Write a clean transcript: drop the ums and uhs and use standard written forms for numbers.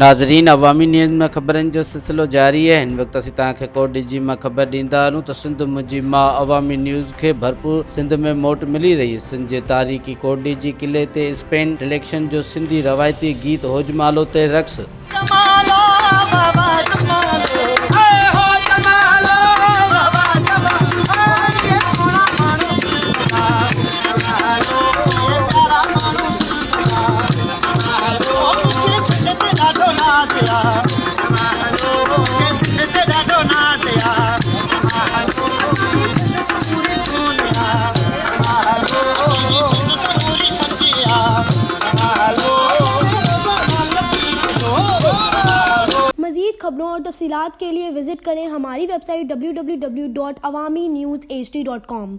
नाज़रीन, अवामी न्यूज़ में ख़बरनि जो सिलसिलो जारी है। हिन वक़्तु असीं तव्हांखे कोट डिजी मां ख़बर ॾींदा हलूं त सिंध मुंहिंजी मां अवामी न्यूज़ खे भरपूर सिंध में मोट मिली रही। सिंध जे तारीख़ी कोट डिजी किले ते स्पेन इलेक्शन जो सिंधी रवायती गीत होजमालो ते रक़्स। मज़ीद खबरों और तफसीलात के लिए विज़िट करें हमारी वेबसाइट www.awamiNewsHD.com।